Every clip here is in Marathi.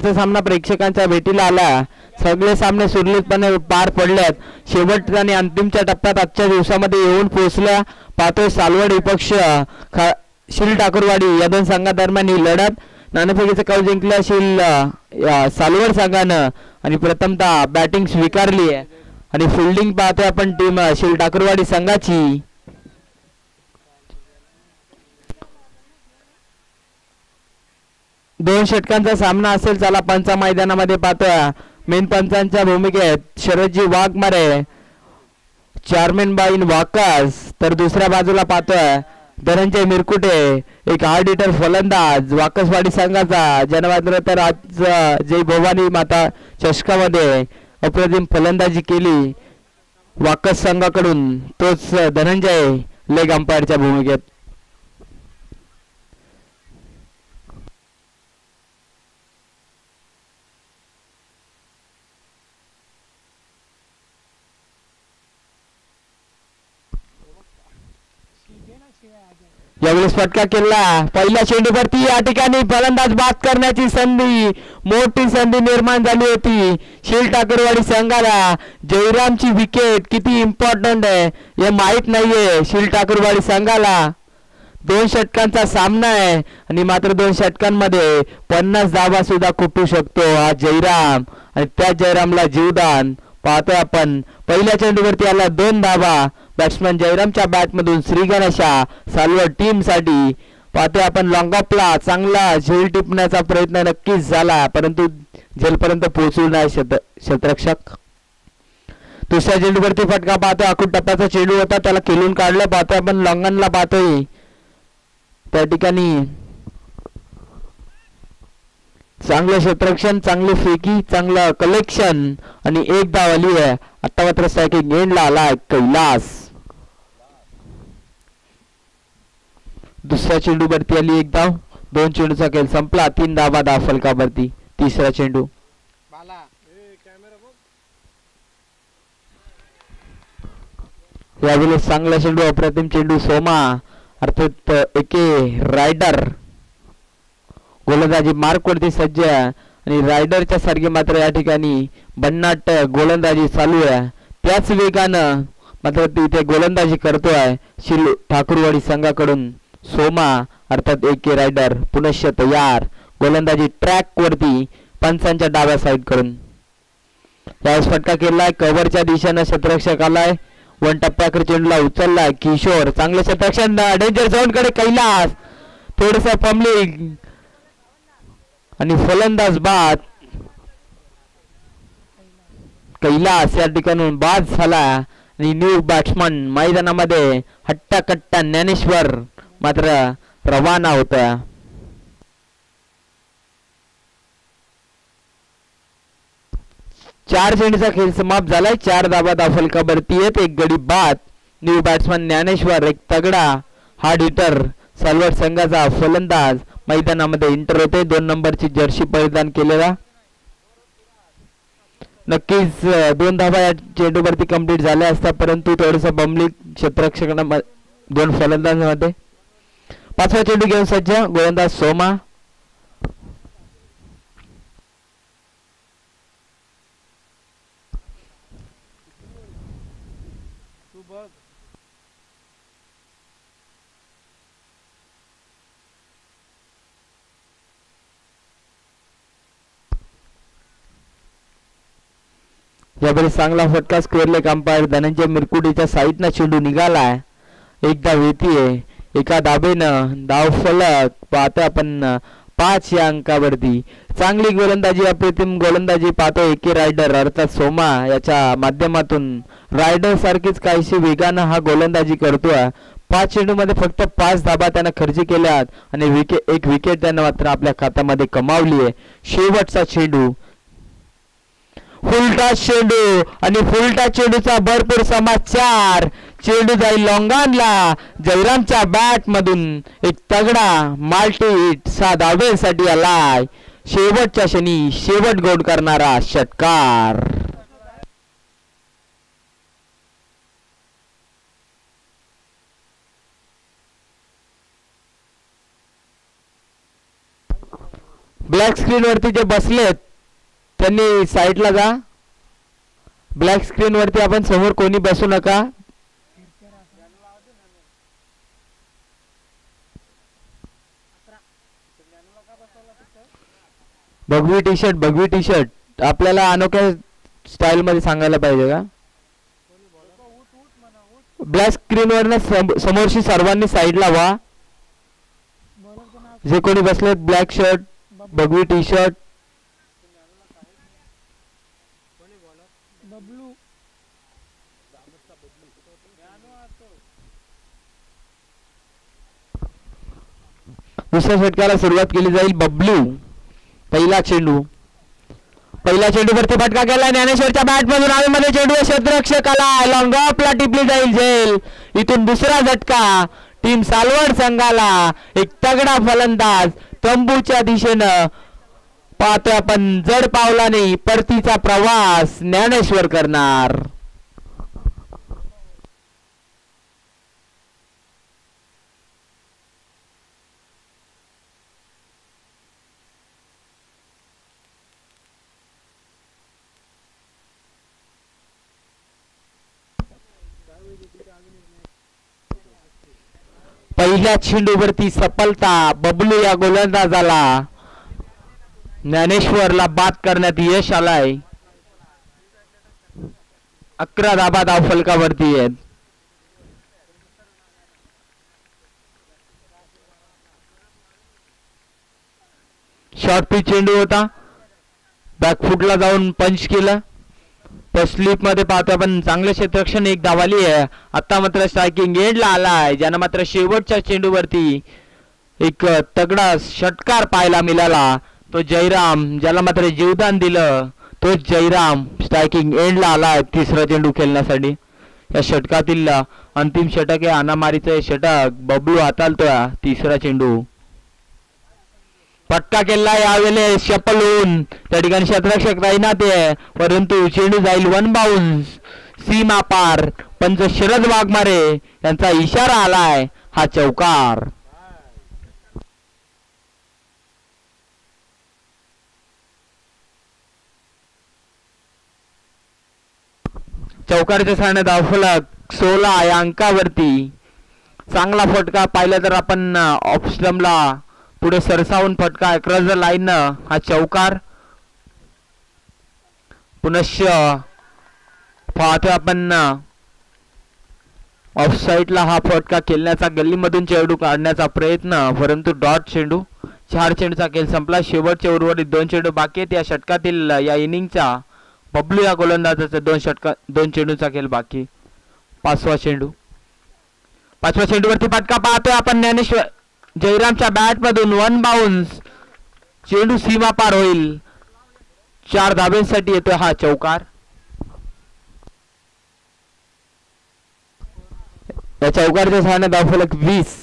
शेवटचा सामना प्रेक्षकांच्या भेटीला आला. सगळे सामने सुरळीतपणे पार पडलेत. शेवट आणि अंतिमच्या टप्प्यात आजच्या दिवसामध्ये येऊन पोहोचल्या. पाहतोय सालवड विपक्ष शील ठाकूरवाडी या दोन संघादरम्यान ही लढत. नाणेफेकीचा कौल जिंकला सालवड संघानं आणि प्रथमतः बॅटिंग स्वीकारली आहे आणि फिल्डिंग पाहतोय आपण टीम शील ठाकूरवाडी संघाची. दोन षटकांचा सामना असेल. चला पंच मैदानामध्ये पाहतोय मेन पंचांच्या भूमिकेत शरदजी वाघमारे, चेअरमॅन बाईन वाकास, तर दुसऱ्या बाजूला पाहतोय धनंजय मिरकुटे, एक हार्ड हिटर फलंदाज वाकसवाडी संघाचा. ज्यानं तर आज जय भवानी माता चषकामध्ये अप्रतिम फलंदाजी केली वाकस संघाकडून, तोच धनंजय लेग अंपायरच्या भूमिकेत. यावेळेस फटका केला. पहिल्या चेंडूवरती या ठिकाणी फलंदाज बाद करण्याची संधी, मोठी संधी निर्माण झाली होती शील ठाकूरवाडी संघाला. जयरामची विकेट किती इम्पॉर्टंट आहे हे माहीत नाहीये शील ठाकूरवाडी संघाला. 2 षटकांचा सामना आहे आणि मात्र 2 षटकांमध्ये 50 धावा सुद्धा कुठू शकतो हा जयराम आणि त्या जयरामला जीवदान पाहतोय आपण. पहिल्या चेंडूवरती आला 2 धावा बॅट्समॅन जयरामच्या बॅटमधून श्री गणेशा सालवड टीम साठी. पाहतोय आपण लॉंग ऑफला चांगला झेल टिपण्याचा प्रयत्न नक्कीच झाला परंतु झेलपर्यंत पोहोचू नाही क्षेत्ररक्षक. दुसऱ्या चेंडूवरती फटका पाहतोय. आखूड टप्प्याचा चेंडू होता त्याला खेळून काढलं. पाहतोय आपण लॉंगनला पाहतोय त्या ठिकाणी चांगलं क्षेत्ररक्षण, चांगली फेकी, चांगलं कलेक्शन आणि एक धाव आली आहे. आता मात्र स्ट्रायकिंग एंडला आलाय कैलास. दुसऱ्या चेंडूवरती आली 1 धाव. 2 चेंडूचा खेळ संपला. 3 धावा धाव फलकावरती. तिसरा चेंडू यावेळेस चांगला चेंडू, अप्रतिम चेंडू सोमा अर्थात एके रायडर गोलंदाजी मार्क वरती सज्ज आणि रायडरच्या सारखी मात्र या ठिकाणी भन्नाट गोलंदाजी चालू आहे. त्याच वेगानं मात्र तिथे गोलंदाजी करतोय शील ठाकूरवाडी संघाकडून सोमा अर्थात एके रायडर पुनश्च तयार. गोलंदाजी ट्रॅक वरती पंचांच्या डाव्या साईड कडून. यावेळेस फटका केलाय कव्हरच्या दिशेनं क्षेत्ररक्षक आलाय. 1 टप्प्याकडे चेंडूला उचललाय किशोर. चांगले क्षेत्ररक्षण डेंजर झोन कडे कैलास. थोडस फंबलिंग आणि फलंदाज बाद. कैलास या ठिकाणून बाद झाला आणि न्यू बॅट्समन मैदानामध्ये हट्टाकट्टा ज्ञानेश्वर मात्र रवाना होता. चार चेंडूचा खेळ समाप्त झालाय. 4 धावा धाव फलकावरती आहेत. 1 गडी बाद. न्यू बॅट्समन ज्ञानेश्वर एक तगडा हार्ड हिटर सालवड संघाचा फलंदाज मैदानामध्ये एंटर होते. 2 नंबरची जर्सी परिधान केलेला. नक्कीच 2 धावा या चेंडूवरती कंप्लीट झाल्या असता परंतु थोडस बमली क्षेत्ररक्षकांना 2 फलंदाजांमध्ये. 5वा चेंडू घेऊन सज्ज गोलंदाज सोमा. यावेळी चांगला फटका स्क्वेअर लेग अंपायर धनंजय मिरकुटीच्या साईडनं चेंडू निघालाय. 1 धाव येते. एका धाबेनं धाव फलक पाहतोय आपण 5 या अंकावरती. चांगली गोलंदाजी, अप्रतिम गोलंदाजी पाहतो एके रायडर अर्थात सोमा याच्या माध्यमातून. रायडर सारखीच काहीशी वेगानं हा गोलंदाजी करतोय. 5 चेंडूमध्ये फक्त 5 धाबा त्यानं खर्ची केल्यात आणि एक विकेट त्यानं मात्र आपल्या खात्यामध्ये कमावली आहे. शेवटचा चेंडू फुलटा चेंडू आणि फुलटा चेंडूचा भरपूर समाचार. चेंडू जाईल लॉंगानला. जयरामच्या बॅट मधून एक तगडा माल्टी हिट 6 धावेसाठी आलाय. शेवटच्या क्षणी शेवट गोड करणारा षटकार. ब्लॅक स्क्रीन वरती जे बसलेत त्यांनी साईडला जा. ब्लॅक स्क्रीन वरती आपण समोर कोणी बसू नका. भगवी टी शर्ट आपल्याला अनोख्या स्टाईल मध्ये सांगायला पाहिजे का. ब्लॅक स्क्रीन वर समोरशी सर्वांनी साईडला व्हा. जे कोणी बसलेत ब्लॅक शर्ट भगवी टी शर्ट. दुसऱ्या षटकाला सुरुवात केली जाईल. बबलू पहिला चेंडूवरती फटका केला. ज्ञानेश्वरच्या बॅट मधून हवेमध्ये चेंडू क्षेत्ररक्षकाला लॉंग ऑफला टिपली जाईल झेल. इथून दुसरा झटका टीम सालवड संघाला. एक तगडा फलंदाज तंबूच्या दिशेनं पाहतोय आपण. जड पावलाने परतीचा प्रवास ज्ञानेश्वर करणार. पहिल्या चेंडूवरती सफलता. बबलू या गोलंदाजाला ज्ञानेश्वरला बाद करण्यात यश आलाय. 11 धाबा धावफलकावरती आहेत. शॉर्ट पिच चेंडू होता. बॅकफुटला जाऊन पंच केला. स्लिप मध्ये पाहतो आपण चांगले क्षेत्ररक्षण. एक धावाली आहे. आता मात्र स्ट्रायकिंग एंडला आलाय. ज्यानं मात्र शेवटच्या चेंडूवरती एक तगडा षटकार पाहायला मिळाला. तो जयराम ज्याला मात्र जीवदान दिलं तो जयराम स्ट्रायकिंग एंडला आलाय तिसरा चेंडू खेळण्यासाठी. या षटकातील अंतिम षटक आहे. अनामारीचं षटक बबलू हाताळतोय. तिसरा चेंडू पटका केला. यावेळेस शपल होऊन त्या ठिकाणी क्षेत्ररक्षक तैनात आहे. परंतु चेंडू जाईल वन बाउन्स सीमा पार. पंच शरद वाघमारे यांचा इशारा आलाय. हा चौकार. चौकारच्या साने धावफलक 16 या अंकावरती. चांगला फटका पाहिला तर आपण ऑफ स्टंपला पुढे सरसावून फटका अक्रॉस द लाईन. हा चौकार. पुनश्च पाहतोय आपण ऑफ साईडला हा फटका खेळण्याचा गल्लीमधून चेंडू काढण्याचा प्रयत्न परंतु डॉट चेंडू. 4 चेंडूचा खेळ संपला. शेवटचे उर्वरित 2 चेंडू बाकी आहेत या षटकातील. या इनिंगचा बबलू या गोलंदाजाचा 2 चेंडूचा खेळ बाकी. पाचवा चेंडूवरती फटका पाहतोय आपण. ज्ञानेश्वर जयरामच्या बॅट मधून वन बाउन्स. चेंडू सीमा पार होईल. 4 धाब्यांसाठी येतोय हा चौकार. या चौकारच्या सहाय्याने धावफलक 20.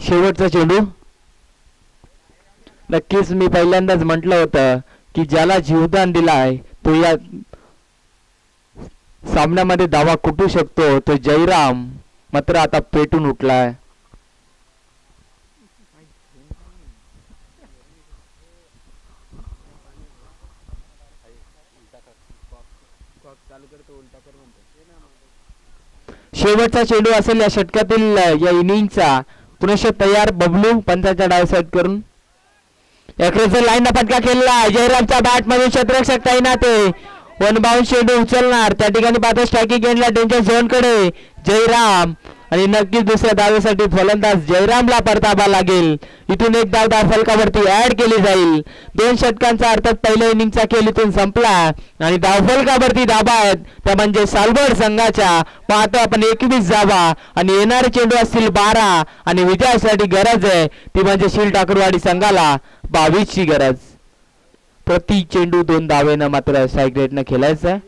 शेवटचा चेंडू. नक्कीच मी पहिल्यांदाच म्हटलं होतं की ज्याला जीवदान दिलाय तो या सामन्यामध्ये धावा कुटू शकतो. तो जयराम मात्र आता पेटून उठलाय. शेवटचा चेंडू असेल या षटकातील या इनिंगचा. पुनश्च तयार बबलू पंचाच्या डाव साईड करून. अकरेचा लाईन फटका केला. जयरामच्या बॅट मधून क्षेत्ररक्षक तैनात आहे. वन बाउन्स चेंडू उचलणार. त्या ठिकाणी पाहतो स्ट्रायकिंग एंडला डेंजर झोन कडे जयराम आणि नक्कीच दुसऱ्या धावेसाठी फलंदाज जयरामला परतावा लागेल. इथून एक धाव धावफलकावरती ऍड केली जाईल. 2 षटकांचा अर्थात पहिल्या इनिंगचा खेळ इथून संपला आणि धावफलकावरती धाबा आहेत त्या म्हणजे सालवड संघाच्या. पाहतो आपण 21 धावा आणि येणारे चेंडू असतील 12 आणि विजयासाठी गरज आहे ती म्हणजे शील ठाकरवाडी संघाला 22 ची गरज. प्रति चेंडू 2 धावेनं मात्र स्ट्राईक रेटनं खेळायचं आहे.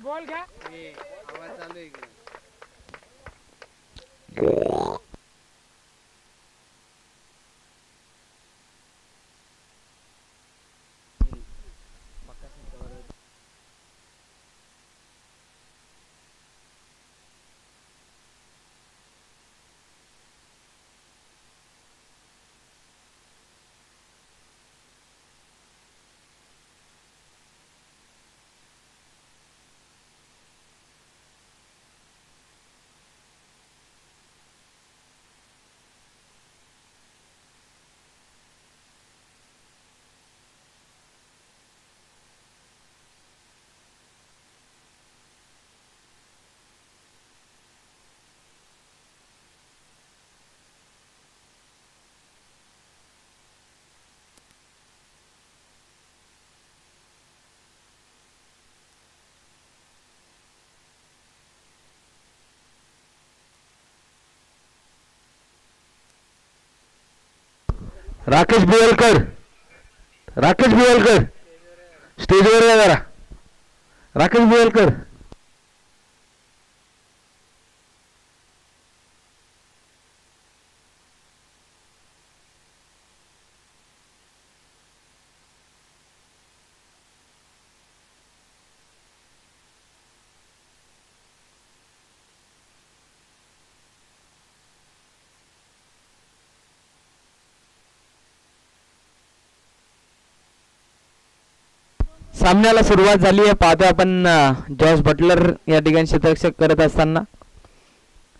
बॉल घ्या. आवाज चालू आहे. राकेश बिवलकर स्टेजवर या जरा. राकेश बिवलकर सामन्याला सुरुवात झाली आहे. पाहतोय आपण जॉर्ज बटलर या ठिकाणी क्षेत्ररक्षक करत असताना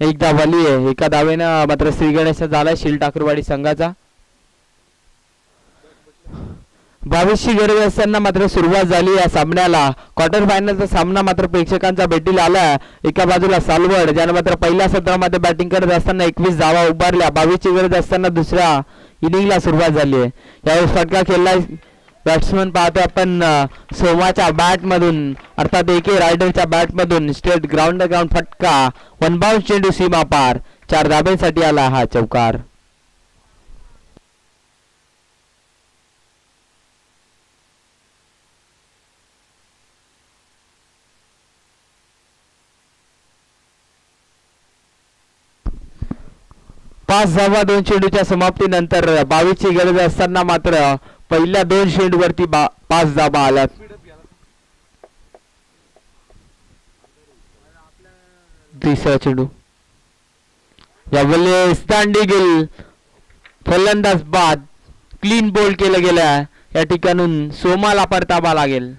एक धाव आली आहे. एका धावेनं मात्र श्री गणेश झाला शील ठाकरवाडी संघाचा. 22ची गरज असताना मात्र सुरुवात झाली या सामन्याला. क्वार्टर फायनलचा सामना मात्र प्रेक्षकांचा भेटीला आला. एका बाजूला सालवड ज्याने मात्र पहिल्या सत्रामध्ये बॅटिंग करत असताना 21 धावा उभारल्या. 22ची गरज असताना दुसऱ्या इनिंगला सुरुवात झाली आहे. यावेळेस फटका खेळला बॅट्समन पाहतो आपण सोमाच्या बॅट मधून अर्थात एके रायडरच्या बॅट मधून स्ट्रेट ग्राउंड फटका. वन बाउंस चेंडू सीमा पार. 4 धाब्यांसाठी आला हा चौकार. पाच धावा 2 चेंडूच्या समाप्तीनंतर 22ची गरज असताना मात्र पहिल्या 2 चेंडूवरती 5 धावा आल्यात. तिसरा चेंडू यावेळेस दांडी गेल फलंदाज बाद. क्लीन बोल केलं गेलं. या ठिकाणून सोमाला परतावा लागेल.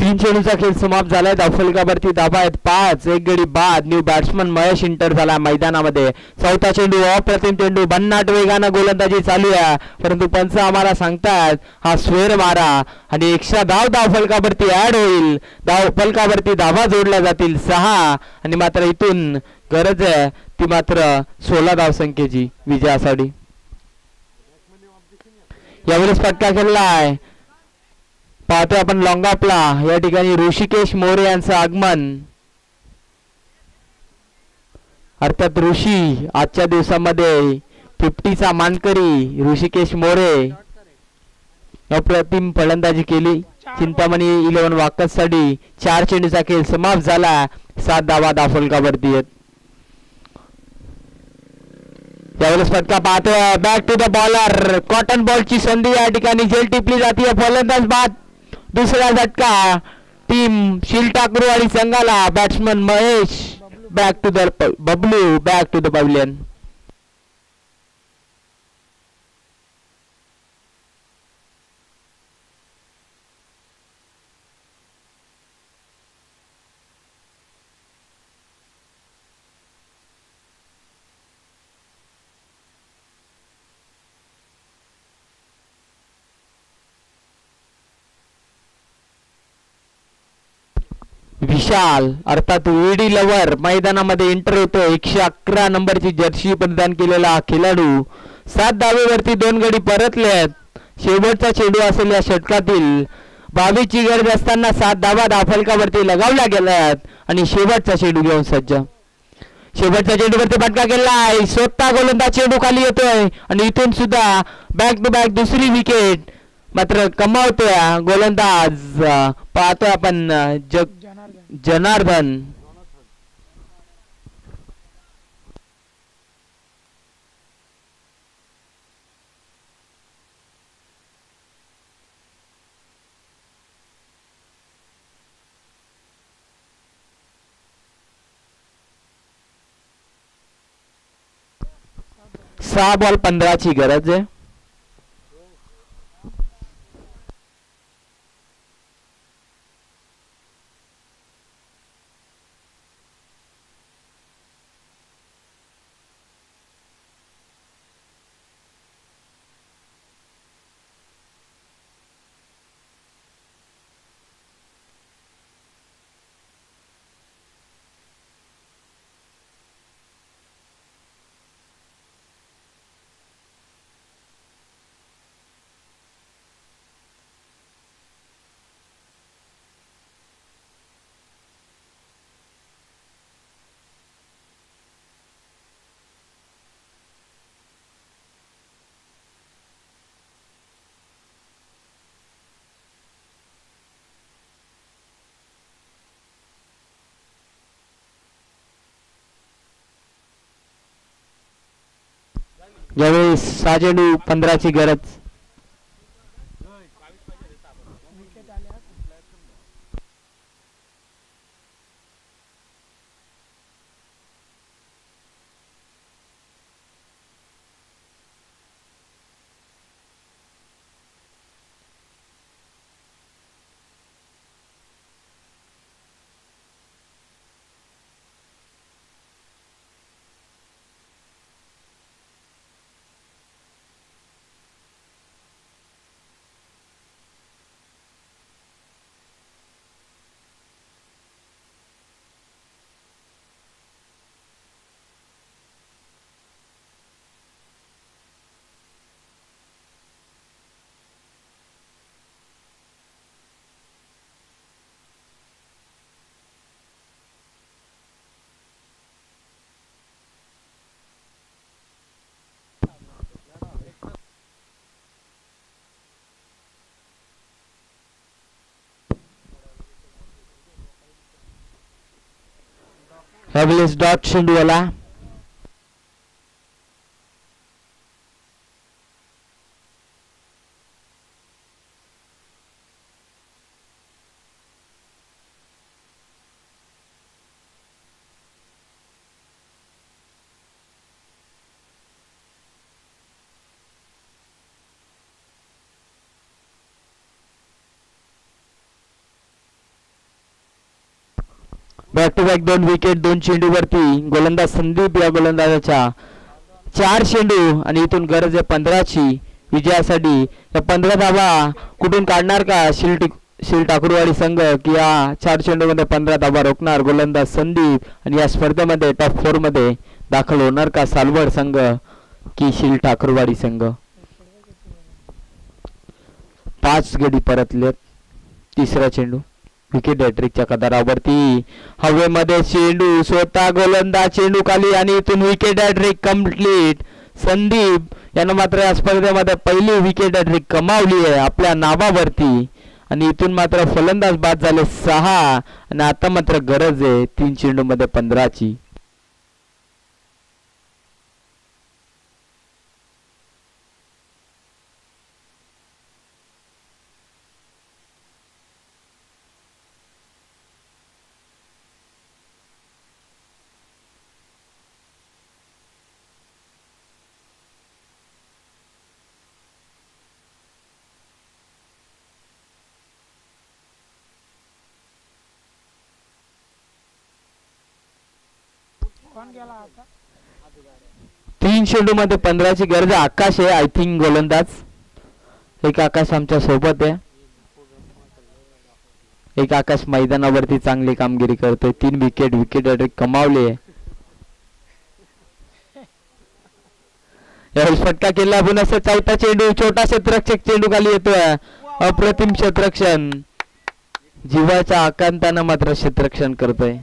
तीन चेंडूचा खेळ समाप्त झालाय. फलकावरती धाबा आहेत 5. एक गडी बाद. न्यू बॅट्समन महेश इंटर झाला मैदानामध्ये. चौथा चेंडू अप्रतिम चेंडू. भन्नाट वेगानं गोलंदाजी चालू आहे परंतु पंच आम्हाला सांगतात हा स्वेर मारा आणि एक्स्ट्रा धाव फलकावरती ऍड होईल. फलकावरती धावा जोडल्या जातील 6 आणि मात्र इथून गरज आहे ती मात्र 16 धावसंख्येची विजयासाठी. यावेळेस फटका खेळलाय पाहतोय आपण लॉंगापला. या ठिकाणी ऋषिकेश मोरे यांचं आगमन. अर्थात ऋषी आजच्या दिवसामध्ये 50चा मानकरी ऋषिकेश मोरे अप्रतिम फलंदाजी केली. चिंतामणी 11 वाकसाठी 4 चेंडूचा खेळ समाप्त झाला. 7 धावा फलकावरती आहेत. यावेळेस फटका पाहतोय back to the bowler. Caught and बॉलची संधी या ठिकाणी झेल टिपली जाते. फलंदाज बाद. दुसरा झटका टीम शील ठाकूरवाडी संघाला batsman Mahesh back to the Bablu back to the pavilion. Vishal अर्थात ईडी लवर मैदानामध्ये एंटर होतो. 111 नंबरची जर्सी परिधान केलेला खेळाडू 7 धावेवरती 2 गडी परतलेत. शेवटचा चेंडू असेल या षटकातील. 22ची गरज असताना 7 धावा धावफलकावरती लगावल्या गेल्यात आणि शेवटचा चेंडू घेऊन सज्ज. शेवटच्या चेंडूवरती फटका केलाय. स्वतः गोलंदाज चेंडू खाली येतोय आणि इथून सुद्धा बॅक टू बॅक दुसरी विकेट मात्र कमावतोय गोलंदाज. पाहतोय आपण जनार्दन. सहा बॉल 15ची गरज आहे. यावेळी 6 चेंडू 15ची गरज. यावेळेस डॉट चेंडू आला. बॅक टू बॅक 2 विकेट 2 चेंडूवरती. गोलंदाज संदीप या गोलंदाजाच्या 4 चेंडू आणि इथून गरज आहे 15ची विजयासाठी. या 15 धावा कुठून काढणार का शील ठाकूरवाडी संघ की या 4 चेंडूमध्ये 15 धावा रोखणार गोलंदाज संदीप आणि या स्पर्धेमध्ये टॉप 4 मध्ये दाखल होणार का सालवड संघ की शील ठाकूरवाडी संघ. 5 गडी परतलेत. तिसरा चेंडू विकेट हॅट्रिकच्या कदारावरती. हवेमध्ये चेंडू स्वतः गोलंदाज चेंडू खाली आणि इथून विकेट हॅट्रिक कंप्लीट. संदीप यानं मात्र या स्पर्धेमध्ये पहिली विकेट हॅट्रिक कमावली आहे आपल्या नावावरती आणि इथून मात्र फलंदाज बाद झाले 6 आणि आता मात्र गरज आहे 3 चेंडू मध्ये 15ची. 3 चेंडू मध्ये 15ची गरज. आकाश आहे आय थिंक गोलंदाज. एक आकाश आमच्या सोबत आहे. एक आकाश मैदानावरती चांगली कामगिरी करतोय. 3 विकेट कमावली आहे. यावेळेस फटका केला पुन्हा चौथा चेंडू. छोटा क्षेत्ररक्षक चेंडू खाली येतोय. अप्रतिम क्षेत्ररक्षण. जीवाच्या आकांतानं मात्र क्षेत्ररक्षण करतोय.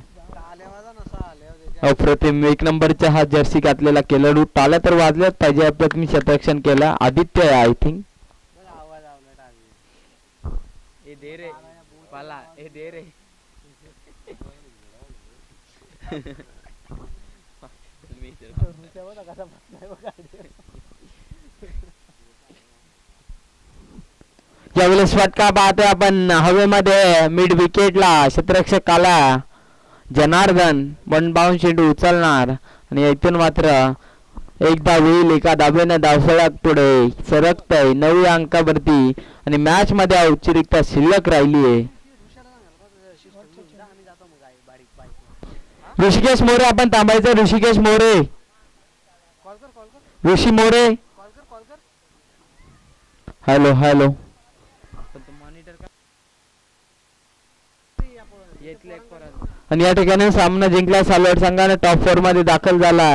अप्रतिम. 1 नंबरचा हा जर्सी घातलेला खेळाडू. टाळ्या तर वाजल्याच पाहिजे. अप्रतिम क्षेत्ररक्षण केला. आदित्य आहे आय थिंक. यावेळेस फटका पाहतोय आपण हवेमध्ये. मिड विकेटला क्षेत्ररक्षक आला जनार्दन. पण बाउंस चेंडू उचलणार आणि इथून मात्र एकदा होईल. एका धाब्याने धावफलक पुढे सरकतय 9 अंकावरती आणि मॅच मध्ये औपचारिकता शिल्लक राहिली आहे. ऋषिकेश मोरे आपण थांबायचं. ऋषिकेश मोरे. ऋषी मोरे. Hello hello. आणि या ठिकाणी सामना जिंकला. सालवड संघाने टॉप 4 मध्ये दाखल झाला.